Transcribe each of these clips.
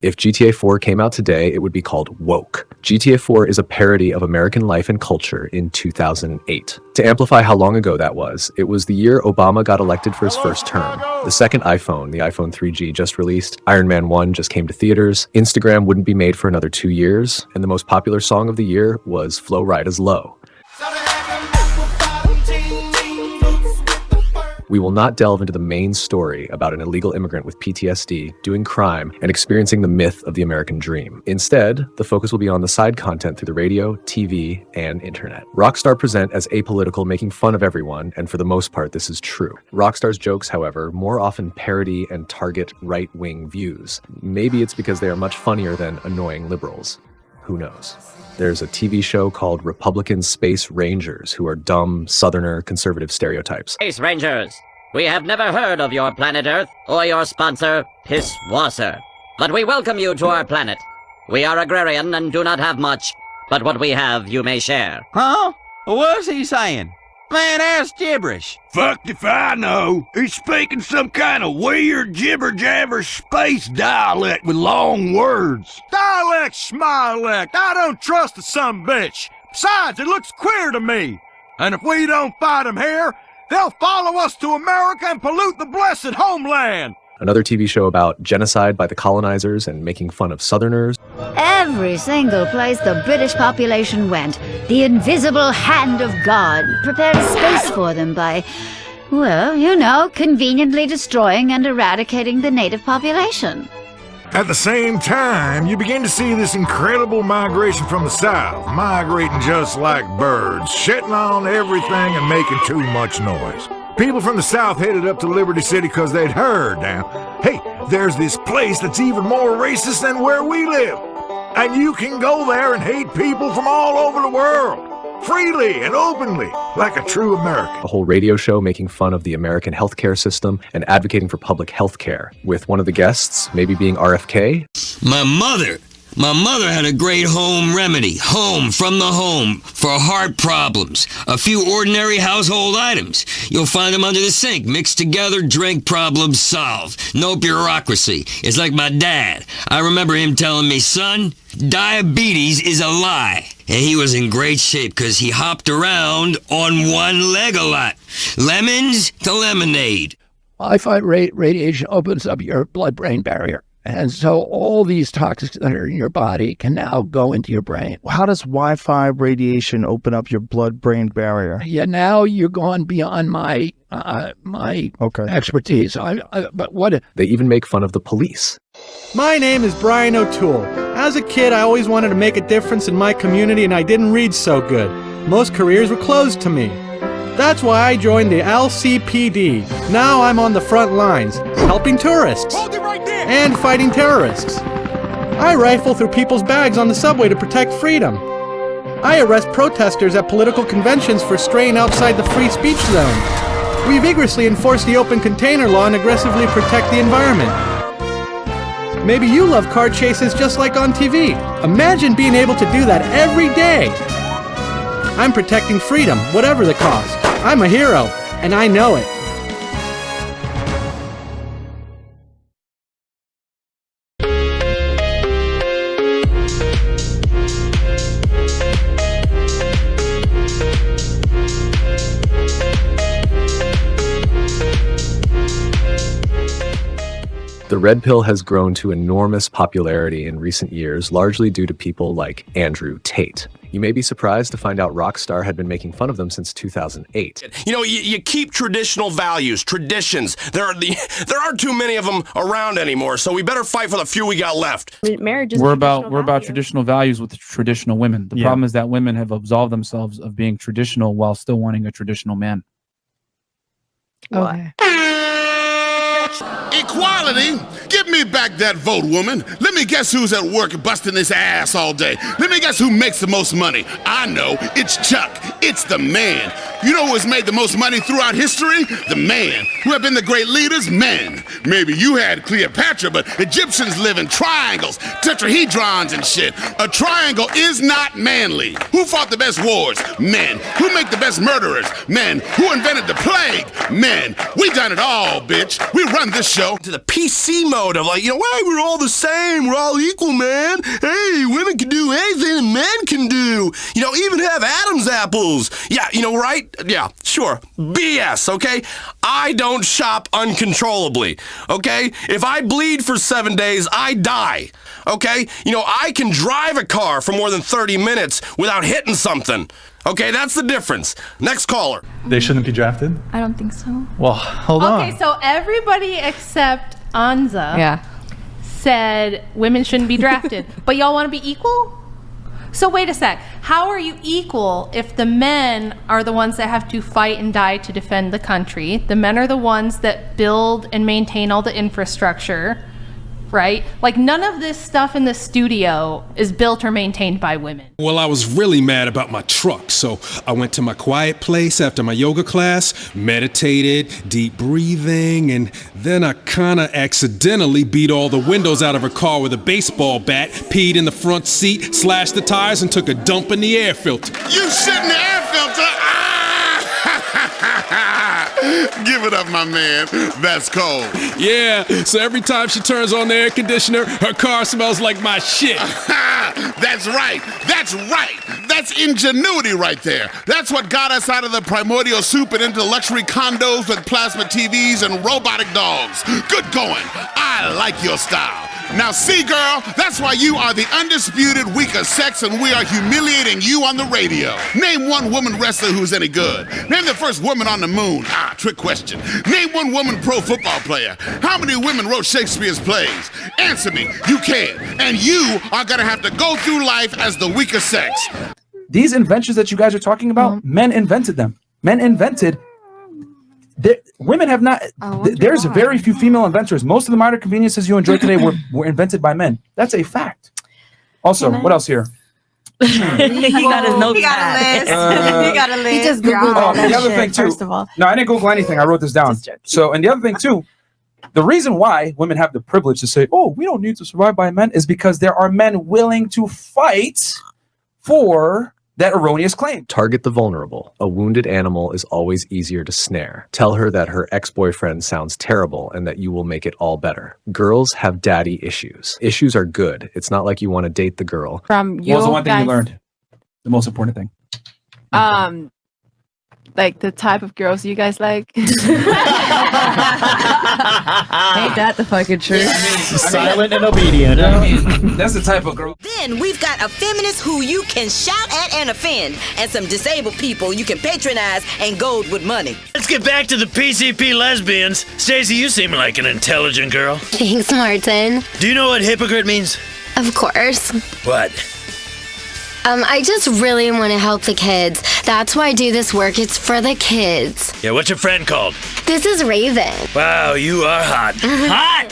If GTA 4 came out today, it would be called Woke. GTA 4 is a parody of American life and culture in 2008. To amplify how long ago that was, it was the year Obama got elected for his first term. The second iPhone, the iPhone 3G, just released. Iron Man 1 just came to theaters. Instagram wouldn't be made for another 2 years. And the most popular song of the year was Flo Rida's Low. We will not delve into the main story about an illegal immigrant with PTSD doing crime and experiencing the myth of the American dream. Instead, the focus will be on the side content through the radio, TV, and internet. Rockstar present as apolitical, making fun of everyone, and for the most part, this is true. Rockstar's jokes, however, more often parody and target right-wing views. Maybe it's because they are much funnier than annoying liberals. Who knows? There's a TV show called Republican Space Rangers, who are dumb, southerner, conservative stereotypes. Space Rangers, we have never heard of your planet Earth or your sponsor, Piss Wasser. But we welcome you to our planet. We are agrarian and do not have much, but what we have you may share. Huh? What's he saying? Man, that's gibberish. Fucked if I know. He's speaking some kind of weird jibber-jabber space dialect with long words. Dialect, schmilect. I don't trust the sumbitch. Besides, it looks queer to me. And if we don't fight them here, they'll follow us to America and pollute the blessed homeland. Another TV show about genocide by the colonizers and making fun of Southerners. Every single place the British population went, the invisible hand of God prepared a space for them by, well, you know, conveniently destroying and eradicating the native population. At the same time, you begin to see this incredible migration from the south, migrating just like birds, shitting on everything and making too much noise. People from the south headed up to Liberty City because they'd heard now, hey, there's this place that's even more racist than where we live. And you can go there and hate people from all over the world, freely and openly, like a true American. A whole radio show making fun of the American healthcare system and advocating for public health care, with one of the guests maybe being RFK. My mother had a great home remedy, home from the home, for heart problems. A few ordinary household items. You'll find them under the sink, mixed together, drink, problems solved. No bureaucracy. It's like my dad. I remember him telling me, son, diabetes is a lie. And he was in great shape because he hopped around on one leg a lot. Lemons to lemonade. Wi-Fi radiation opens up your blood-brain barrier. And so all these toxins that are in your body can now go into your brain. How does Wi-Fi radiation open up your blood-brain barrier? Yeah, now you're going beyond my expertise. But what? They even make fun of the police. My name is Brian O'Toole. As a kid, I always wanted to make a difference in my community, and I didn't read so good. Most careers were closed to me. That's why I joined the LCPD. Now I'm on the front lines, helping tourists. Hold it right there! And fighting terrorists. I rifle through people's bags on the subway to protect freedom. I arrest protesters at political conventions for straying outside the free speech zone. We vigorously enforce the open container law and aggressively protect the environment. Maybe you love car chases just like on TV. Imagine being able to do that every day. I'm protecting freedom, whatever the cost. I'm a hero, and I know it. The red pill has grown to enormous popularity in recent years, largely due to people like Andrew Tate. You may be surprised to find out Rockstar had been making fun of them since 2008. You know, you keep traditional values, traditions. There aren't too many of them around anymore, so we better fight for the few we got left. Marriage is we're about traditional values with traditional women. The problem is that women have absolved themselves of being traditional while still wanting a traditional man. Okay. Equality? Give me back that vote, woman. Let me guess who's at work busting his ass all day. Let me guess who makes the most money. I know, it's Chuck. It's the man. You know who has made the most money throughout history? The man. Who have been the great leaders? Men. Maybe you had Cleopatra, but Egyptians live in triangles, tetrahedrons and shit. A triangle is not manly. Who fought the best wars? Men. Who make the best murderers? Men. Who invented the plague? Men. We done it all, bitch. We run this show. To the PC mode of like, you know, hey, we're all the same. We're all equal, man. Hey, women can do anything and men can do. You know, even have Adam's apples. Yeah, you know, right? Yeah, sure. BS, okay? I don't shop uncontrollably, okay? If I bleed for 7 days, I die, okay? You know, I can drive a car for more than 30 minutes without hitting something. Okay, that's the difference. Next caller. They shouldn't be drafted? I don't think so. Well, hold on. Okay, so everybody except Anza said women shouldn't be drafted. But y'all want to be equal? So wait a sec. How are you equal if the men are the ones that have to fight and die to defend the country? The men are the ones that build and maintain all the infrastructure, right? Like none of this stuff in the studio is built or maintained by women. Well, I was really mad about my truck, so I went to my quiet place after my yoga class, meditated, deep breathing, and then I kinda accidentally beat all the windows out of her car with a baseball bat, peed in the front seat, slashed the tires, and took a dump in the air filter. You shit in the air filter? Give it up, my man. That's cold. Yeah, so every time she turns on the air conditioner, her car smells like my shit. That's right. That's right. That's ingenuity right there. That's what got us out of the primordial soup and into luxury condos with plasma TVs and robotic dogs. Good going. I like your style. Now see, girl, that's why you are the undisputed weaker sex and we are humiliating you on the radio. Name one woman wrestler who's any good. Name the first woman on the moon. Trick question. Name one woman pro football player. How many women wrote Shakespeare's plays? Answer me. You can't. And you are gonna have to go through life as the weaker sex. These inventions that you guys are talking about, men invented them. Men invented. Women have not. There's very few female inventors. Most of the modern conveniences you enjoy today were invented by men. That's a fact. Also, what else here? He got his notes. He got a list. He got a list. He just Googled all that the other shit, thing too. first of all. No, I didn't Google anything. I wrote this down. So, and the other thing too, the reason why women have the privilege to say, "Oh, we don't need to survive by men," is because there are men willing to fight for that erroneous claim. Target the vulnerable. A wounded animal is always easier to snare. Tell her that her ex-boyfriend sounds terrible and that you will make it all better. Girls have daddy issues. Issues are good. It's not like you want to date the girl. What was the one thing you learned? The most important thing. Like the type of girls you guys like. Ain't that the fucking truth? Silent and obedient. That's the type of girl. Then we've got a feminist who you can shout at and offend, and some disabled people you can patronize and gold with money. Let's get back to the PCP lesbians. Stacey, you seem like an intelligent girl. Thanks, Martin. Do you know what hypocrite means? Of course. What? I just really want to help the kids. That's why I do this work. It's for the kids. Yeah, what's your friend called? This is Raven. Wow, you are hot. Hot!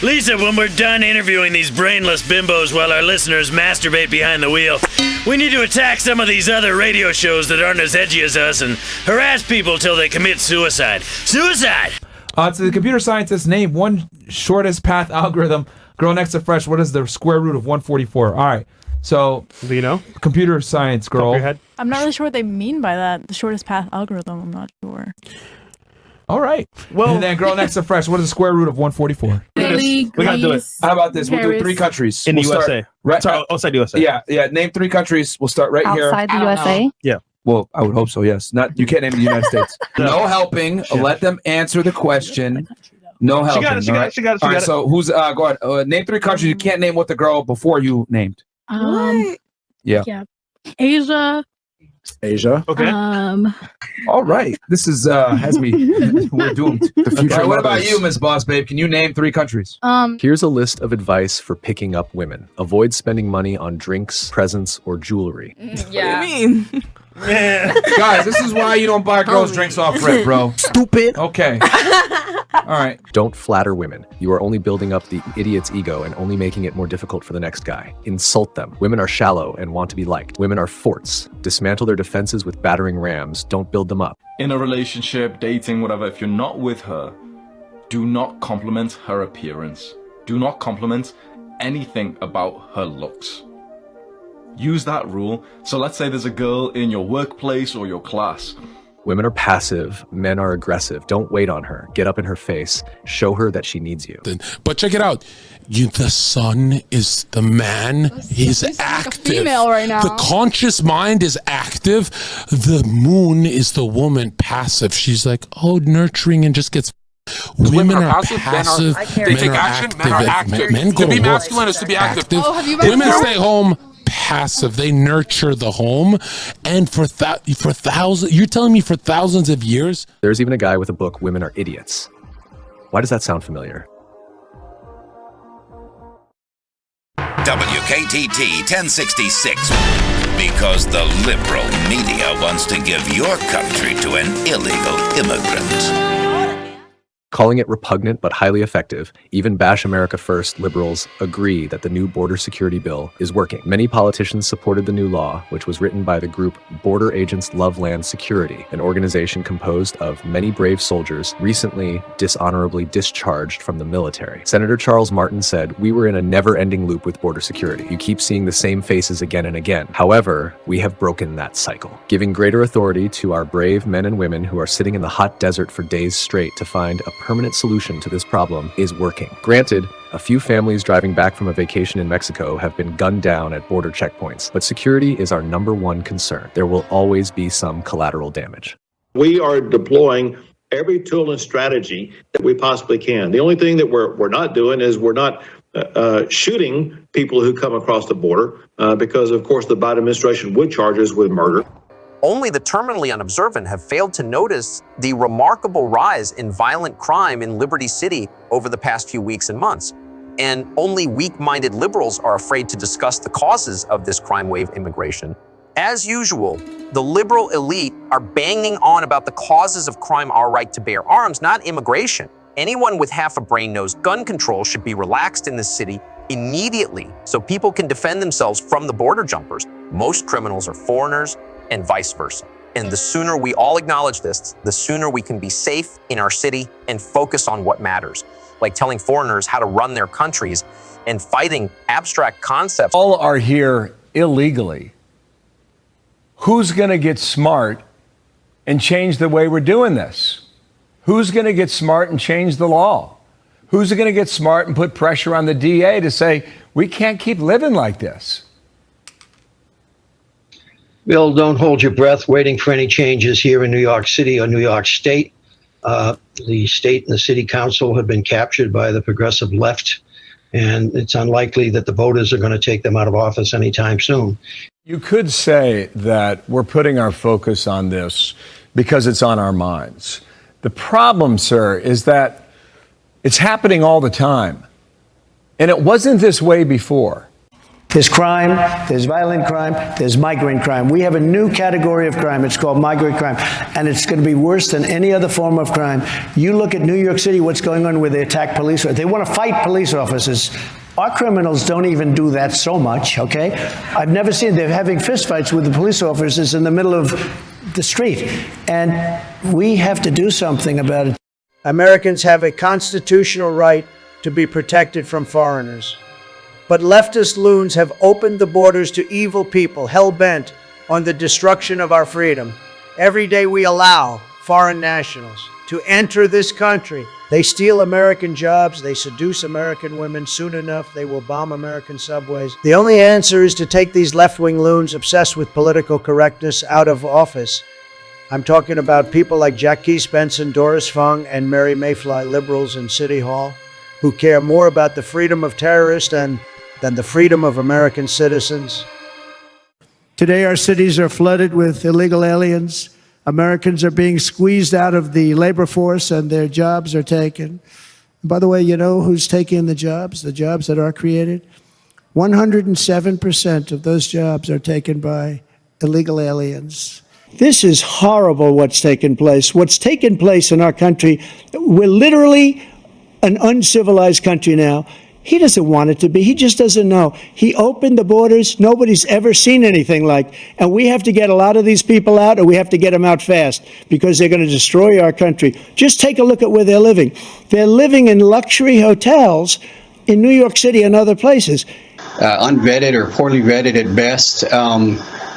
Lisa, when we're done interviewing these brainless bimbos while our listeners masturbate behind the wheel, we need to attack some of these other radio shows that aren't as edgy as us and harass people till they commit suicide. Suicide! To the computer scientist, name one shortest path algorithm. Girl next to fresh, what is the square root of 144? All right. So, Lino, computer science girl. I'm not really sure what they mean by that. The shortest path algorithm, I'm not sure. All right. Well, and then girl next to fresh, what is the square root of 144? Italy, we gotta do it. How about this? We'll do 3 countries. In the We'll USA. start right outside the USA. Yeah. Name 3 countries. We'll start right here. Outside the USA? Yeah. Well, I would hope so, yes. Not you can't name the United States. No helping. Let them answer the question. No helping. She got it. All right, so who's go on. Name 3 countries. You can't name what the girl before you named. Yeah. Asia. Okay. All right. This is has me. We're doomed. The future. What about you, Miss Boss Babe? Can you name 3 countries? Here's a list of advice for picking up women. Avoid spending money on drinks, presents, or jewelry. Yeah. What do you mean? Guys, this is why you don't buy girls drinks off rip, bro. Stupid. Okay. All right. Don't flatter women. You are only building up the idiot's ego and only making it more difficult for the next guy. Insult them. Women are shallow and want to be liked. Women are forts. Dismantle their defenses with battering rams. Don't build them up. In a relationship, dating, whatever, if you're not with her, do not compliment her appearance. Do not compliment anything about her looks. Use that rule. So let's say there's a girl in your workplace or your class. Women are passive, men are aggressive. Don't wait on her. Get up in her face. Show her that she needs you. But check it out. The sun is the man. He's active. Like a female right now. The conscious mind is active. The moon is the woman, passive. She's like, oh, nurturing, and just gets... Women are passive, they take action, men are active. Men go To be to work, masculine is to be active. Oh, have you been Women through- stay home, passive. They nurture the home. And for thousands, you're telling me for thousands of years? There's even a guy with a book, Women Are Idiots. Why does that sound familiar? WKTT 1066. Because the liberal media wants to give your country to an illegal immigrant. Calling it repugnant but highly effective, even Bash America First liberals agree that the new border security bill is working. Many politicians supported the new law, which was written by the group Border Agents Love Land Security, an organization composed of many brave soldiers recently dishonorably discharged from the military. Senator Charles Martin said, "We were in a never-ending loop with border security. You keep seeing the same faces again and again. However, we have broken that cycle. Giving greater authority to our brave men and women who are sitting in the hot desert for days straight to find a permanent solution to this problem is working." Granted, a few families driving back from a vacation in Mexico have been gunned down at border checkpoints, but security is our #1 concern. There will always be some collateral damage. We are deploying every tool and strategy that we possibly can. The only thing that we're not doing is we're not shooting people who come across the border because, of course, the Biden administration would charge us with murder. Only the terminally unobservant have failed to notice the remarkable rise in violent crime in Liberty City over the past few weeks and months. And only weak-minded liberals are afraid to discuss the causes of this crime wave immigration. As usual, the liberal elite are banging on about the causes of crime, our right to bear arms, not immigration. Anyone with half a brain knows gun control should be relaxed in this city immediately so people can defend themselves from the border jumpers. Most criminals are foreigners, and vice versa. And the sooner we all acknowledge this, the sooner we can be safe in our city and focus on what matters, like telling foreigners how to run their countries and fighting abstract concepts. All are here illegally. Who's going to get smart and change the way we're doing this? Who's going to get smart and change the law? Who's going to get smart and put pressure on the DA to say, we can't keep living like this? Bill, don't hold your breath waiting for any changes here in New York City or New York State. The state and the city council have been captured by the progressive left, and it's unlikely that the voters are going to take them out of office anytime soon. You could say that we're putting our focus on this because it's on our minds. The problem, sir, is that it's happening all the time. And it wasn't this way before. There's crime, there's violent crime, there's migrant crime. We have a new category of crime. It's called migrant crime, and it's going to be worse than any other form of crime. You look at New York City, what's going on where they attack police. They want to fight police officers. Our criminals don't even do that so much, okay? I've never seen, they're having fistfights with the police officers in the middle of the street, and we have to do something about it. Americans have a constitutional right to be protected from foreigners. But leftist loons have opened the borders to evil people hell-bent on the destruction of our freedom. Every day we allow foreign nationals to enter this country. They steal American jobs, they seduce American women. Soon enough, they will bomb American subways. The only answer is to take these left-wing loons obsessed with political correctness out of office. I'm talking about people like Jackie Benson, Doris Fung, and Mary Mayfly, liberals in City Hall, who care more about the freedom of terrorists than the freedom of American citizens. Today, our cities are flooded with illegal aliens. Americans are being squeezed out of the labor force and their jobs are taken. By the way, you know who's taking the jobs that are created? 107% of those jobs are taken by illegal aliens. This is horrible what's taken place. What's taken place in our country, we're literally an uncivilized country now. He doesn't want it to be. He just doesn't know. He opened the borders. Nobody's ever seen anything like. And we have to get a lot of these people out, or we have to get them out fast, because they're going to destroy our country. Just take a look at where they're living. They're living in luxury hotels in New York City and other places. Unvetted or poorly vetted at best.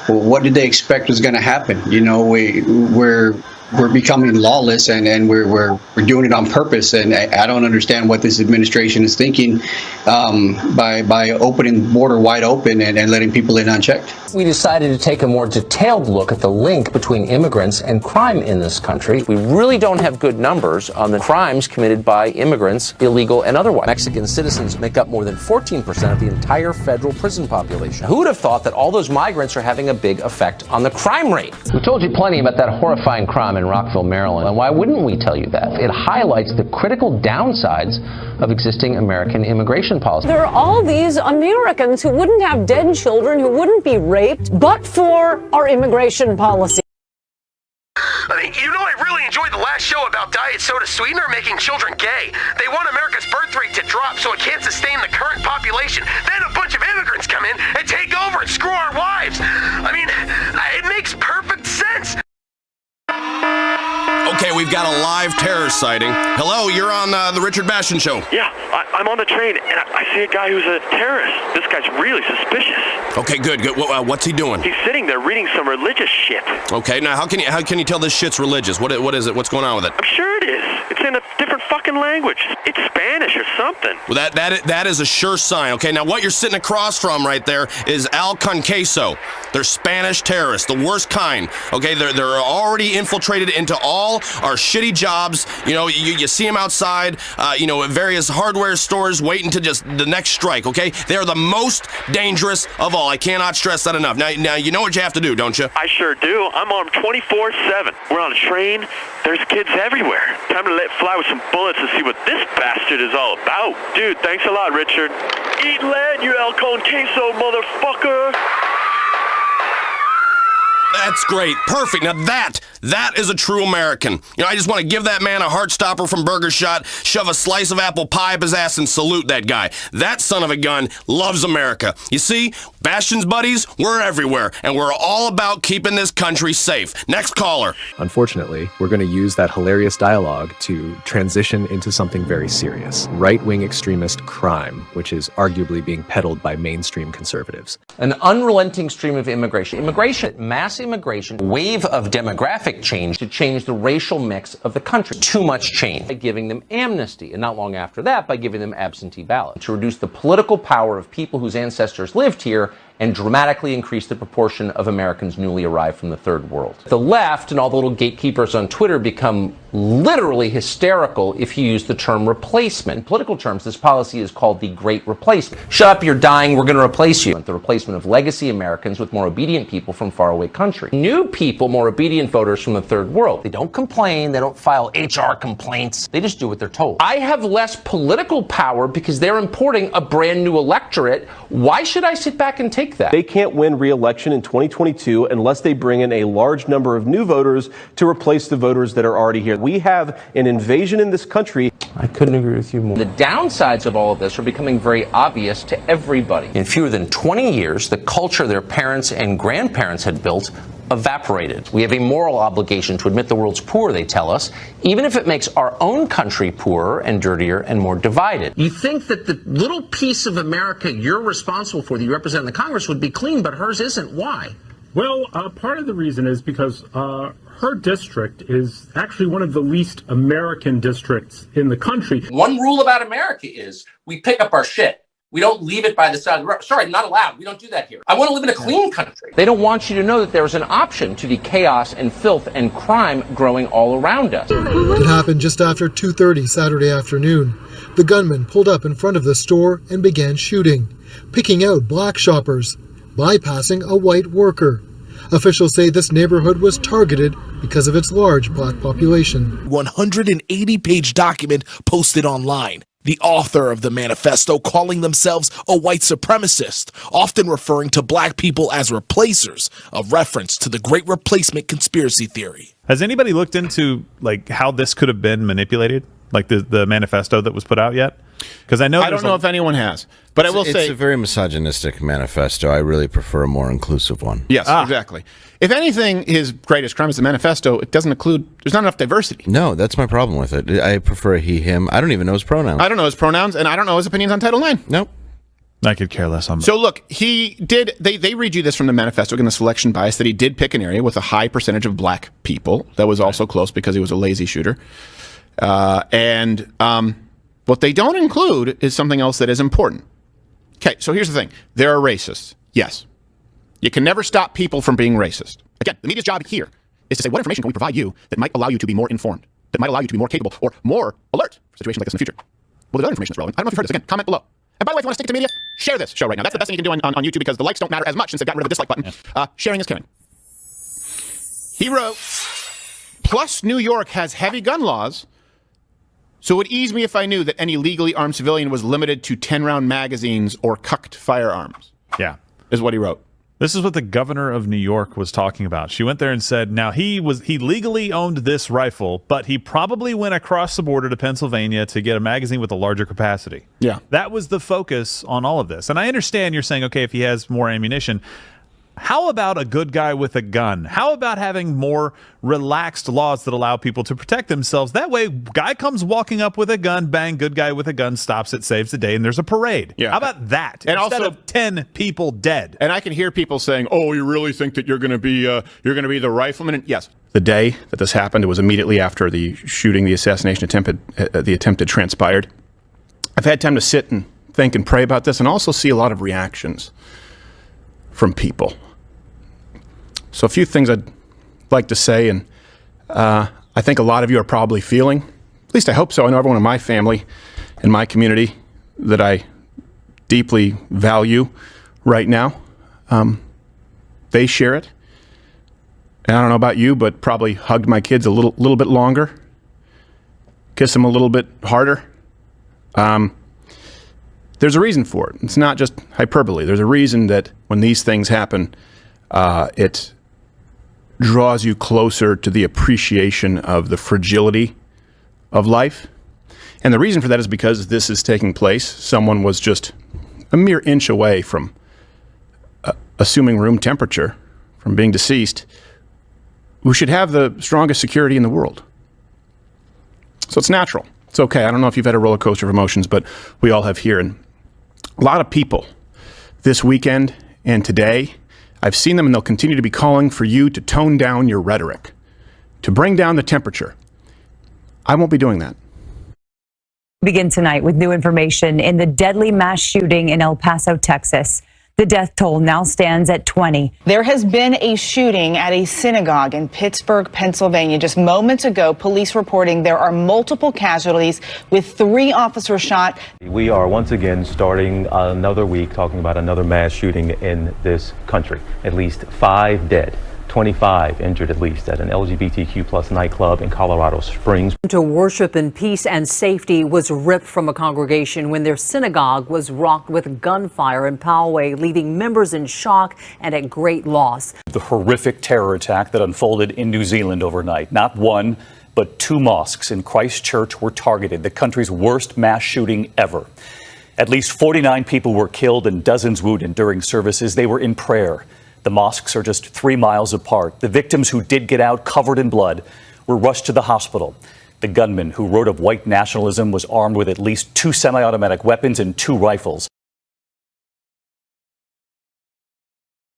What did they expect was going to happen? You know, we're becoming lawless, and we're doing it on purpose. And I don't understand what this administration is thinking by opening the border wide open and letting people in unchecked. We decided to take a more detailed look at the link between immigrants and crime in this country. We really don't have good numbers on the crimes committed by immigrants, illegal and otherwise. Mexican citizens make up more than 14% of the entire federal prison population. Who would have thought that all those migrants are having a big effect on the crime rate? We told you plenty about that horrifying crime in Rockville, Maryland. And why wouldn't we tell you that? It highlights the critical downsides of existing American immigration policy. There are all these Americans who wouldn't have dead children, who wouldn't be raped, but for our immigration policy. You know, I really enjoyed the last show about diet soda sweetener making children gay. They want America's birth rate to drop so it can't sustain the current population. Then a bunch of immigrants come in and take over and screw our wives. I mean, it makes perfect sense. Okay, we've got a live terror sighting. Hello, you're on the Richard Bastion Show. Yeah, I'm on the train, and I see a guy who's a terrorist. This guy's really suspicious. Okay, good. What's he doing? He's sitting there reading some religious shit. Okay, now how can you tell this shit's religious? What is it? What's going on with it? I'm sure it is. It's in a different fucking language. It's Spanish or something. Well, that is a sure sign. Okay, now what you're sitting across from right there is Al Conqueso. They're Spanish terrorists, the worst kind. Okay, they're already infiltrated into all our shitty jobs. You know, you see them outside, at various hardware stores waiting to just the next strike, okay? They are the most dangerous of all. I cannot stress that enough. Now you know what you have to do, don't you? I sure do. I'm on 24/7. We're on a train. There's kids everywhere. Time to let fly with some bullets and see what this bastard is all about. Dude, thanks a lot, Richard. Eat lead, you El Conqueso motherfucker. That's great. Perfect. Now that is a true American. You know, I just want to give that man a heart stopper from Burger Shot, shove a slice of apple pie up his ass, and salute that guy. That son of a gun loves America. You see, Bastion's buddies, we're everywhere, and we're all about keeping this country safe. Next caller. Unfortunately, we're going to use that hilarious dialogue to transition into something very serious. Right-wing extremist crime, which is arguably being peddled by mainstream conservatives. An unrelenting stream of immigration, mass immigration, wave of demographic change to change the racial mix of the country. Too much change. By giving them amnesty, and not long after that, by giving them absentee ballots. To reduce the political power of people whose ancestors lived here and dramatically increase the proportion of Americans newly arrived from the third world. The left and all the little gatekeepers on Twitter become literally hysterical if you use the term replacement. In political terms, this policy is called the Great Replacement. Shut up, you're dying, we're going to replace you. The replacement of legacy Americans with more obedient people from faraway countries. New people, more obedient voters from the third world. They don't complain, they don't file HR complaints, they just do what they're told. I have less political power because they're importing a brand new electorate. Why should I sit back and take that? They can't win re-election in 2022 unless they bring in a large number of new voters to replace the voters that are already here. We have an invasion in this country. I couldn't agree with you more. The downsides of all of this are becoming very obvious to everybody. In fewer than 20 years, the culture their parents and grandparents had built evaporated. We have a moral obligation to admit the world's poor, they tell us, even if it makes our own country poorer and dirtier and more divided. You think that the little piece of America you're responsible for, that you represent in the Congress, would be clean, but hers isn't. Why? Well, part of the reason is because her district is actually one of the least American districts in the country. One rule about America is we pick up our shit. We don't leave it by the side of the road. Sorry, not allowed. We don't do that here. I want to live in a clean country. They don't want you to know that there is an option to the chaos and filth and crime growing all around us. It happened just after 2:30 Saturday afternoon. The gunman pulled up in front of the store and began shooting, picking out black shoppers, bypassing a white worker. Officials say this neighborhood was targeted because of its large black population. 180-page document posted online. the author of the manifesto calling themselves a white supremacist, often referring to black people as replacers, a reference to the Great Replacement conspiracy theory. Has anybody looked into like how this could have been manipulated? Like the manifesto that was put out yet? Because I don't know if anyone has, but I will say it's a very misogynistic manifesto. I really prefer a more inclusive one. Yes, exactly. If anything, his greatest crime is the manifesto. It doesn't include. There's not enough diversity. No, that's my problem with it. I prefer a he, him. I don't even know his pronouns. I don't know his pronouns, and I don't know his opinions on Title IX. Nope. I could care less on. So look, he did. They read you this from the manifesto against selection bias that he did pick an area with a high percentage of black people. That was also close because he was a lazy shooter. What they don't include is something else that is important. Okay, so here's the thing. There are racists. Yes. You can never stop people from being racist. Again, the media's job here is to say, what information can we provide you that might allow you to be more informed, that might allow you to be more capable or more alert for situations like this in the future? Well, there's other information that's relevant. I don't know if you've heard this. Again, comment below. And by the way, if you want to stick it to media, share this show right now. That's the best thing you can do on YouTube because the likes don't matter as much since they've gotten rid of the dislike button. Sharing is caring. He wrote, plus New York has heavy gun laws, so it would ease me if I knew that any legally armed civilian was limited to 10-round magazines or cucked firearms. Yeah. Is what he wrote. This is what the governor of New York was talking about. She went there and said, now he legally owned this rifle, but he probably went across the border to Pennsylvania to get a magazine with a larger capacity. Yeah. That was the focus on all of this. And I understand you're saying, okay, if he has more ammunition, how about a good guy with a gun? How about having more relaxed laws that allow people to protect themselves? That way, guy comes walking up with a gun, bang, good guy with a gun stops it, saves the day, and there's a parade. Yeah. How about that? And instead also, of 10 people dead. And I can hear people saying, "Oh, you really think that you're going to be the rifleman?" And yes, the day that this happened, it was immediately after the shooting, the assassination attempt had transpired. I've had time to sit and think and pray about this, and also see a lot of reactions from people. So a few things I'd like to say, and I think a lot of you are probably feeling, at least I hope so. I know everyone in my family and my community that I deeply value right now, they share it. And I don't know about you, but probably hugged my kids a little bit longer, kiss them a little bit harder. There's a reason for it. It's not just hyperbole. There's a reason that when these things happen, it draws you closer to the appreciation of the fragility of life. And the reason for that is because this is taking place. Someone was just a mere inch away from assuming room temperature, from being deceased, who should have the strongest security in the world. So it's natural. It's okay. I don't know if you've had a roller coaster of emotions, but we all have here. And a lot of people this weekend and today, I've seen them, and they'll continue to be calling for you to tone down your rhetoric, to bring down the temperature. I won't be doing that. Begin tonight with new information in the deadly mass shooting in El Paso, Texas. The death toll now stands at 20. There has been a shooting at a synagogue in Pittsburgh, Pennsylvania. Just moments ago, police reporting there are multiple casualties with 3 officers shot. We are once again starting another week talking about another mass shooting in this country. At least 5 dead. 25 injured at least at an LGBTQ plus nightclub in Colorado Springs. To worship in peace and safety was ripped from a congregation when their synagogue was rocked with gunfire in Poway, leaving members in shock and at great loss. The horrific terror attack that unfolded in New Zealand overnight. Not one, but 2 mosques in Christchurch were targeted, the country's worst mass shooting ever. At least 49 people were killed and dozens wounded during services. They were in prayer. The mosques are just 3 miles apart. The victims who did get out covered in blood were rushed to the hospital. The gunman who wrote of white nationalism was armed with at least 2 semi-automatic weapons and 2 rifles.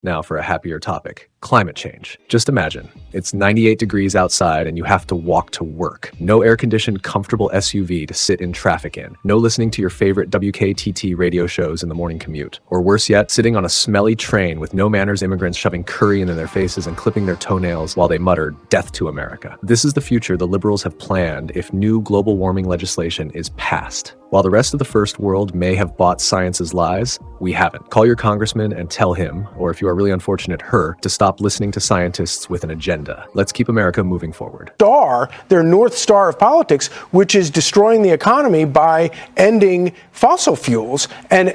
Now for a happier topic, climate change. Just imagine, it's 98 degrees outside and you have to walk to work. No air-conditioned, comfortable SUV to sit in traffic in. No listening to your favorite WKTT radio shows in the morning commute. Or worse yet, sitting on a smelly train with no manners immigrants shoving curry into their faces and clipping their toenails while they mutter, "Death to America." This is the future the liberals have planned if new global warming legislation is passed. While the rest of the first world may have bought science's lies, we haven't. Call your congressman and tell him, or if you are really unfortunate, her, to stop listening to scientists with an agenda. Let's keep America moving forward. Their North Star of politics, which is destroying the economy by ending fossil fuels. And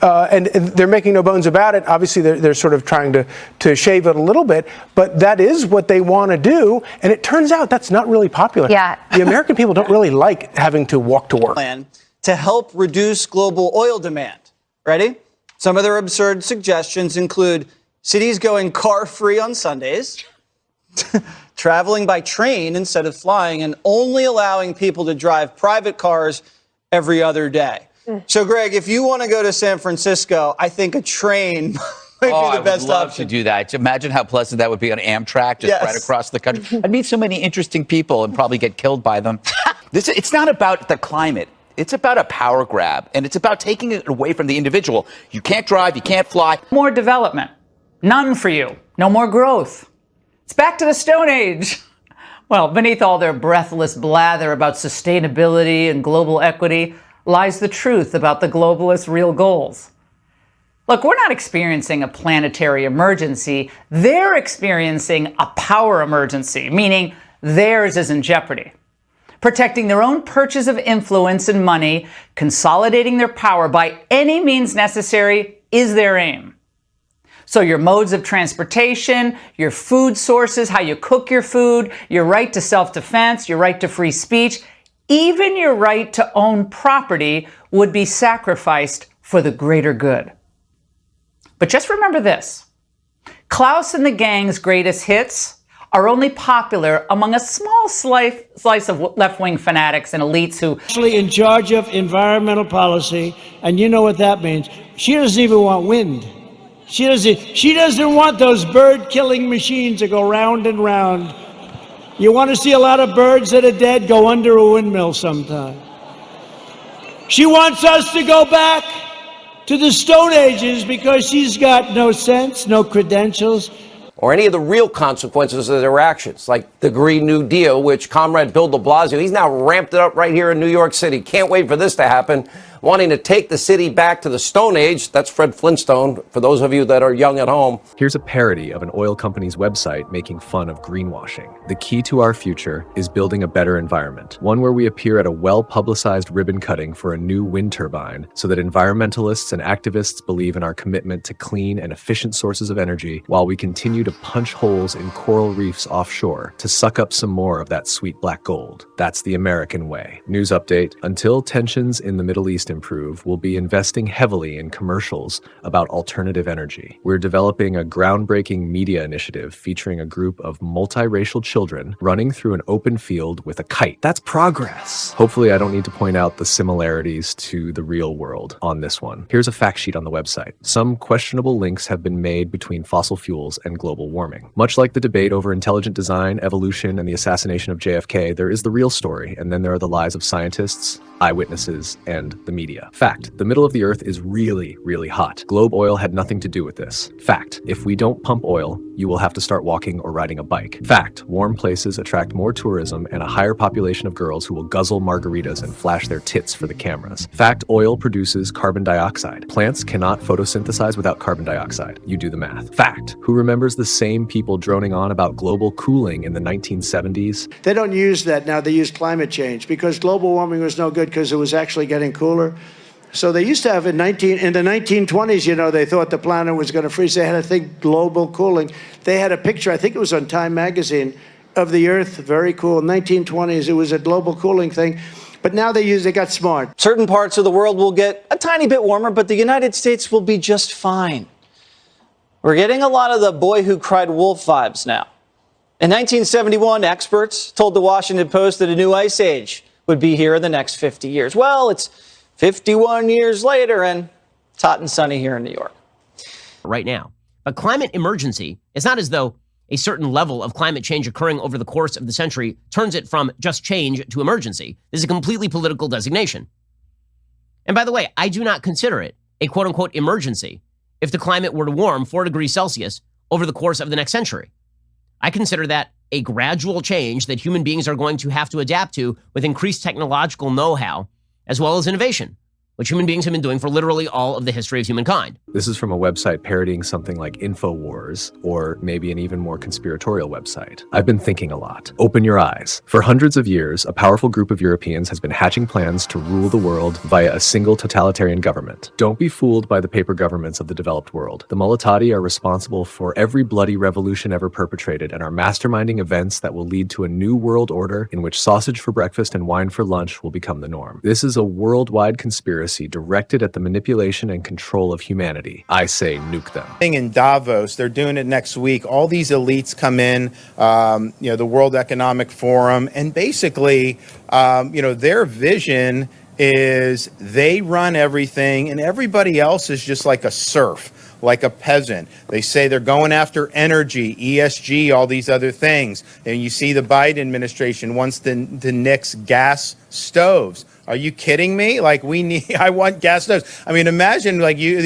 they're making no bones about it. Obviously, they're sort of trying to shave it a little bit, but that is what they want to do. And it turns out that's not really popular. Yeah. The American people don't really like having to walk to work. Plan to help reduce global oil demand. Ready? Some of their absurd suggestions include cities going car-free on Sundays, traveling by train instead of flying, and only allowing people to drive private cars every other day. So, Greg, if you want to go to San Francisco, I think a train might be the best I would love option. to do that. Imagine how pleasant that would be on Amtrak, just right across the country. I'd meet so many interesting people and probably get killed by them. It's not about the climate. It's about a power grab, and it's about taking it away from the individual. You can't drive, you can't fly. More development. None for you. No more growth. It's back to the Stone Age. Well, beneath all their breathless blather about sustainability and global equity lies the truth about the globalists' real goals. Look, we're not experiencing a planetary emergency. They're experiencing a power emergency, meaning theirs is in jeopardy. Protecting their own perches of influence and money, consolidating their power by any means necessary is their aim. So your modes of transportation, your food sources, how you cook your food, your right to self-defense, your right to free speech, even your right to own property would be sacrificed for the greater good. But just remember this. Klaus and the gang's greatest hits are only popular among a small slice of left-wing fanatics and elites who actually in charge of environmental policy, and you know what that means. She doesn't even want wind. She doesn't want those bird-killing machines that go round and round. You want to see a lot of birds that are dead? Go under a windmill sometime. She wants us to go back to the Stone Ages because she's got no sense, no credentials, or any of the real consequences of their actions, like the Green New Deal, which Comrade Bill de Blasio, he's now ramped it up right here in New York City. Can't wait for this to happen. Wanting to take the city back to the Stone Age. That's Fred Flintstone, for those of you that are young at home. Here's a parody of an oil company's website making fun of greenwashing. The key to our future is building a better environment, one where we appear at a well-publicized ribbon cutting for a new wind turbine so that environmentalists and activists believe in our commitment to clean and efficient sources of energy while we continue to punch holes in coral reefs offshore to suck up some more of that sweet black gold. That's the American way. News update. Until tensions in the Middle East improve, we'll be investing heavily in commercials about alternative energy. We're developing a groundbreaking media initiative featuring a group of multiracial children running through an open field with a kite. That's progress. Hopefully, I don't need to point out the similarities to the real world on this one. Here's a fact sheet on the website. Some questionable links have been made between fossil fuels and global warming. Much like the debate over intelligent design, evolution, and the assassination of JFK, there is the real story, and then there are the lies of scientists, eyewitnesses, and the media. Fact, the middle of the earth is really, really hot. Globe oil had nothing to do with this. Fact, if we don't pump oil, you will have to start walking or riding a bike. Fact, warm places attract more tourism and a higher population of girls who will guzzle margaritas and flash their tits for the cameras. Fact, oil produces carbon dioxide. Plants cannot photosynthesize without carbon dioxide. You do the math. Fact, who remembers the same people droning on about global cooling in the 1970s? They don't use that now. They use climate change because global warming was no good because it was actually getting cooler. So they used to have in the 1920s, you know, they thought the planet was going to freeze. They had a thing, global cooling. They had a picture, I think it was on Time magazine, of the Earth, very cool. 1920s, it was a global cooling thing. But now they got smart. Certain parts of the world will get a tiny bit warmer, but the United States will be just fine. We're getting a lot of the boy who cried wolf vibes now. In 1971, experts told the Washington Post that a new ice age would be here in the next 50 years. Well, it's 51 years later, and it's hot and sunny here in New York. Right now. But climate emergency is not as though a certain level of climate change occurring over the course of the century turns it from just change to emergency. This is a completely political designation. And by the way, I do not consider it a quote-unquote emergency if the climate were to warm 4 degrees Celsius over the course of the next century. I consider that a gradual change that human beings are going to have to adapt to with increased technological know-how as well as innovation, which human beings have been doing for literally all of the history of humankind. This is from a website parodying something like InfoWars, or maybe an even more conspiratorial website. I've been thinking a lot. Open your eyes. For hundreds of years, a powerful group of Europeans has been hatching plans to rule the world via a single totalitarian government. Don't be fooled by the paper governments of the developed world. The Mulatati are responsible for every bloody revolution ever perpetrated and are masterminding events that will lead to a new world order in which sausage for breakfast and wine for lunch will become the norm. This is a worldwide conspiracy directed at the manipulation and control of humanity. I say nuke them. In Davos, they're doing it next week. All these elites come in, the World Economic Forum, and basically, their vision is they run everything and everybody else is just like a serf, like a peasant. They say they're going after energy, ESG, all these other things. And you see the Biden administration wants to nix gas stoves. Are you kidding me? I want gas stoves. I mean, imagine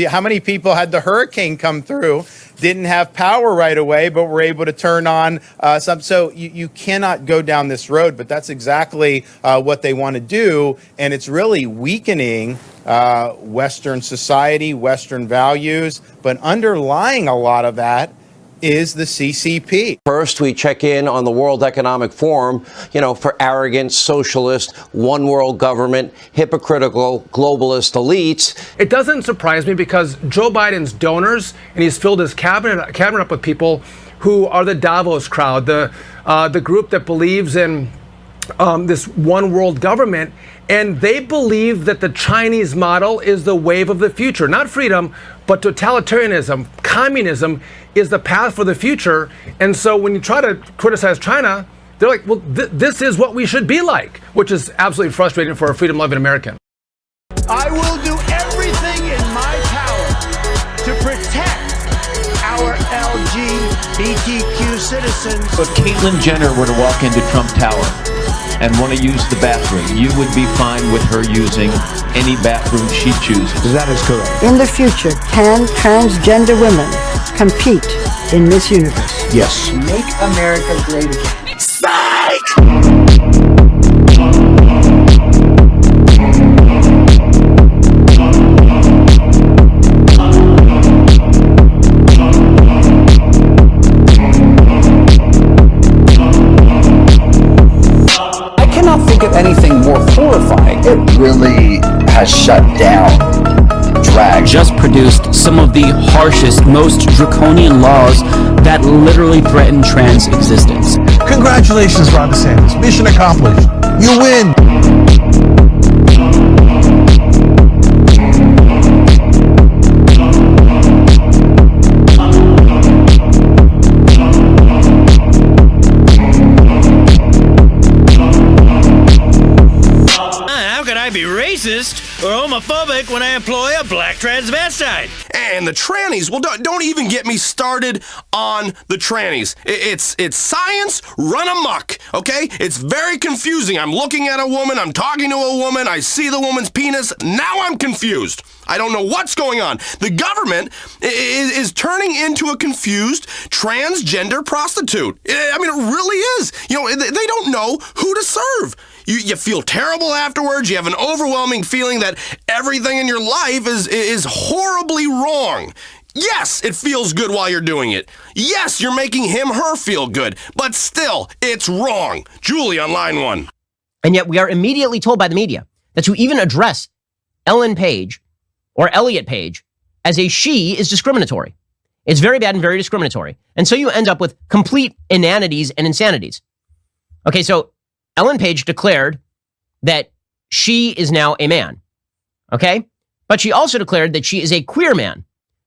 how many people had the hurricane come through, didn't have power right away, but were able to turn on some. So you cannot go down this road, but that's exactly what they want to do. And it's really weakening Western society, Western values, but underlying a lot of that is the CCP. First, we check in on the World Economic Forum, for arrogant, socialist, one world government, hypocritical, globalist elites. It doesn't surprise me because Joe Biden's donors, and he's filled his cabinet up with people who are the Davos crowd, the group that believes in this one world government, and they believe that the Chinese model is the wave of the future. Not freedom, but totalitarianism, communism is the path for the future. And so when you try to criticize China, they're like, well, this is what we should be like, which is absolutely frustrating for a freedom-loving American. I will do everything in my power to protect our LGBTQ citizens. If Caitlyn Jenner were to walk into Trump Tower and want to use the bathroom, you would be fine with her using any bathroom she chooses. That is correct. In the future, can transgender women compete in Miss Universe? Yes. Make America great again. Psych! Of anything more horrifying. It really has shut down drag. Just produced some of the harshest, most draconian laws that literally threaten trans existence. Congratulations, Ron DeSantis. Mission accomplished. You win. Be racist or homophobic when I employ a black transvestite. And the trannies, well, don't even get me started on the trannies. It's science run amok, okay? It's very confusing. I'm looking at a woman, I'm talking to a woman, I see the woman's penis, now I'm confused. I don't know what's going on. The government is turning into a confused transgender prostitute. I mean, it really is. They don't know who to serve. You feel terrible afterwards. You have an overwhelming feeling that everything in your life is horribly wrong. Yes, it feels good while you're doing it. Yes, you're making her feel good. But still, it's wrong. Julie on line 1. And yet we are immediately told by the media that to even address Ellen Page or Elliot Page as a she is discriminatory. It's very bad and very discriminatory. And so you end up with complete inanities and insanities. Okay, so Ellen Page declared that she is now a man, okay? But she also declared that she is a queer man.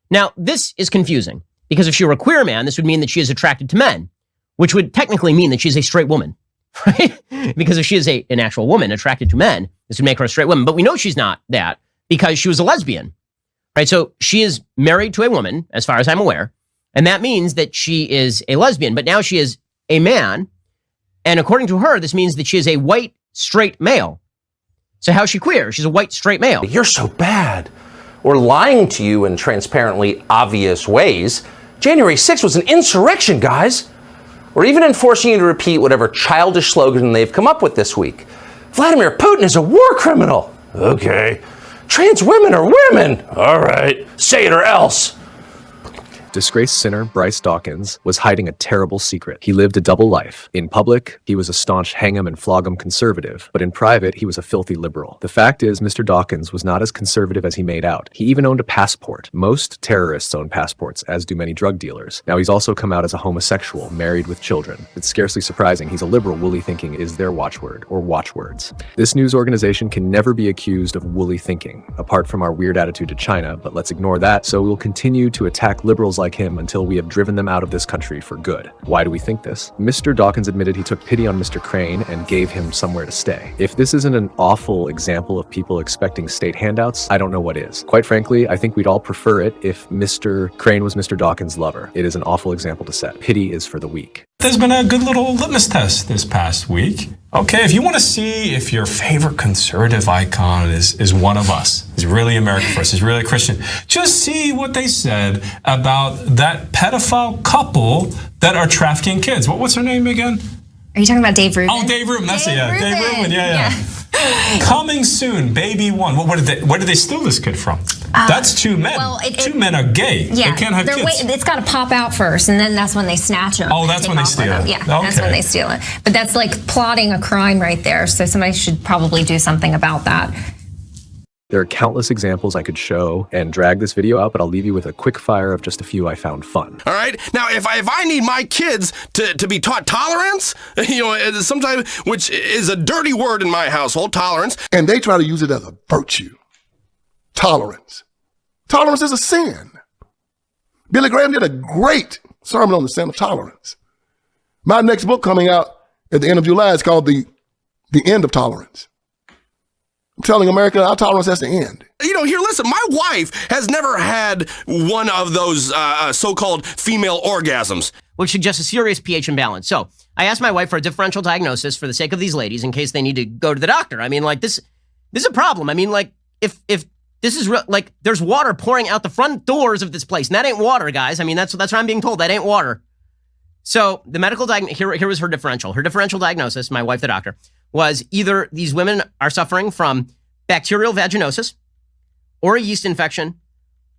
Now, this is confusing because if she were a queer man, this would mean that she is attracted to men, which would technically mean that she's a straight woman, right? Because if she is an actual woman attracted to men, this would make her a straight woman. But we know she's not that because she was a lesbian, right? So she is married to a woman, as far as I'm aware, and that means that she is a lesbian. But now she is a man. And according to her, this means that she is a white, straight male. So how's she queer? She's a white, straight male. You're so bad. Or lying to you in transparently obvious ways. January 6th was an insurrection, guys. Or even enforcing you to repeat whatever childish slogan they've come up with this week. Vladimir Putin is a war criminal. Okay. Trans women are women. All right. Say it or else. Disgraced sinner Bryce Dawkins was hiding a terrible secret. He lived a double life. In public, he was a staunch hang 'em and flog 'em conservative, but in private, he was a filthy liberal. The fact is, Mr. Dawkins was not as conservative as he made out. He even owned a passport. Most terrorists own passports, as do many drug dealers. Now, he's also come out as a homosexual, married with children. It's scarcely surprising he's a liberal. Woolly thinking is their watchword, or watchwords. This news organization can never be accused of woolly thinking, apart from our weird attitude to China, but let's ignore that, so we'll continue to attack liberals like him until we have driven them out of this country for good. Why do we think this? Mr. Dawkins admitted he took pity on Mr. Crane and gave him somewhere to stay. If this isn't an awful example of people expecting state handouts, I don't know what is. Quite frankly, I think we'd all prefer it if Mr. Crane was Mr. Dawkins' lover. It is an awful example to set. Pity is for the weak. There's been a good little litmus test this past week. Okay, if you want to see if your favorite conservative icon is one of us, is really America First, is really a Christian, just see what they said about that pedophile couple that are trafficking kids. What's her name again? Are you talking about Dave Rubin? Oh, Dave Rubin, that's it, yeah. Rubin. Dave Rubin, yeah. Coming soon, baby one. Where did they steal this kid from? That's two men. Well, two men are gay. Yeah, they can't have kids. It's got to pop out first, and then that's when they snatch them. Oh, that's when they steal it. Yeah, that's when they steal it. But that's like plotting a crime right there. So somebody should probably do something about that. There are countless examples I could show and drag this video out, but I'll leave you with a quick fire of just a few I found fun. All right. Now, if I need my kids to be taught tolerance, sometimes, which is a dirty word in my household, tolerance. And they try to use it as a virtue. Tolerance. Tolerance is a sin. Billy Graham did a great sermon on the sin of tolerance. My next book coming out at the end of July is called The End of Tolerance. I'm telling America our tolerance has to end. Here, listen, my wife has never had one of those so-called female orgasms. Which suggests a serious pH imbalance. So I asked my wife for a differential diagnosis for the sake of these ladies in case they need to go to the doctor. I mean, like, this is a problem. I mean, like, if this is real, like, there's water pouring out the front doors of this place, and that ain't water, guys. I mean, that's what I'm being told. That ain't water. So the medical here was her differential. Her differential diagnosis, my wife, the doctor, was either these women are suffering from bacterial vaginosis or a yeast infection,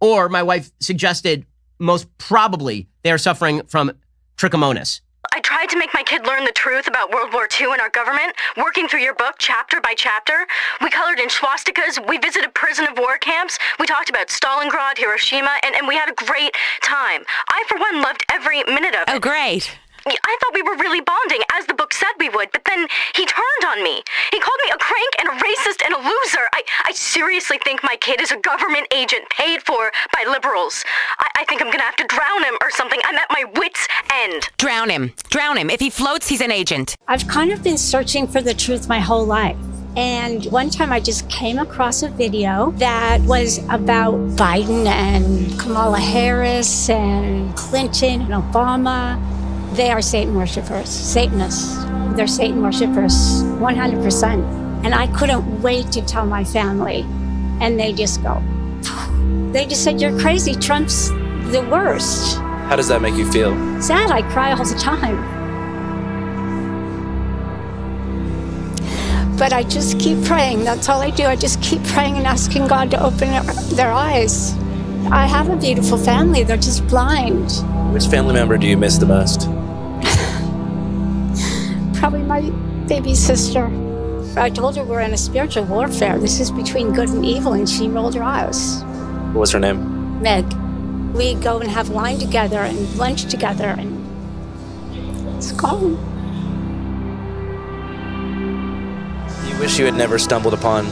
or my wife suggested most probably they are suffering from trichomonas. I tried to make my kid learn the truth about World War II and our government, working through your book chapter by chapter. We colored in swastikas, we visited prison of war camps, we talked about Stalingrad, Hiroshima, and we had a great time. I, for one, loved every minute of it. Oh, great. I thought we were really bonding, as the book said we would, but then he turned on me. He called me a crank and a racist and a loser. I seriously think my kid is a government agent paid for by liberals. I think I'm gonna have to drown him or something. I'm at my wit's end. Drown him. Drown him. If he floats, he's an agent. I've kind of been searching for the truth my whole life. And one time I just came across a video that was about Biden and Kamala Harris and Clinton and Obama. They are Satan worshipers, Satanists. They're Satan worshipers, 100%. And I couldn't wait to tell my family. And they just go, they just said, you're crazy, Trump's the worst. How does that make you feel? Sad, I cry all the time. But I just keep praying, that's all I do. I just keep praying and asking God to open their eyes. I have a beautiful family, they're just blind. Which family member do you miss the most? Probably my baby sister. I told her we're in a spiritual warfare. This is between good and evil, and she rolled her eyes. What was her name? Meg. We go and have wine together and lunch together, and it's gone. You wish you had never stumbled upon.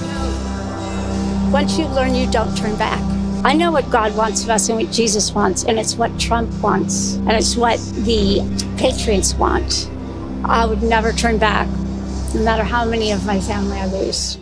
Once you learn, you don't turn back. I know what God wants of us and what Jesus wants, and it's what Trump wants, and it's what the Patriots want. I would never turn back, no matter how many of my family I lose.